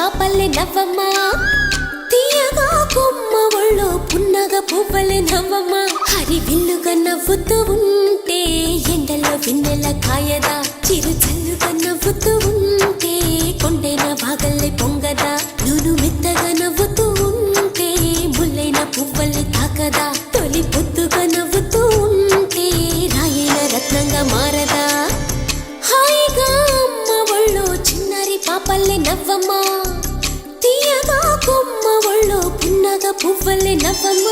పాపల్లె నవ్వమ్మ తీయగా కొమ్మ ఒళ్ళో పున్నగ పువ్వలే నవ్వమ్మ హరి విల్లుగా నవ్వుతూ ఉంటే ఎండలో వెన్నెల కాయదా చిరు చల్లుగా నవ్వుతూ ఉంటే కొండైన బాగల్లే పొంగదా నూను మెత్తగా నవ్వుతూ ఉంటే ముల్లైన పువ్వలే తాకదా తొలి పొద్దుగా నవ్వుతూ ఉంటే రాయైన రత్నంగా మారదా హాయిగా అమ్మ ఒళ్ళో చిన్నారి పాపల్లె నవ్వమ్మ తీయగా కొమ్మ ఒళ్ళో పున్నగ పువ్వలే నవ్వమ్మ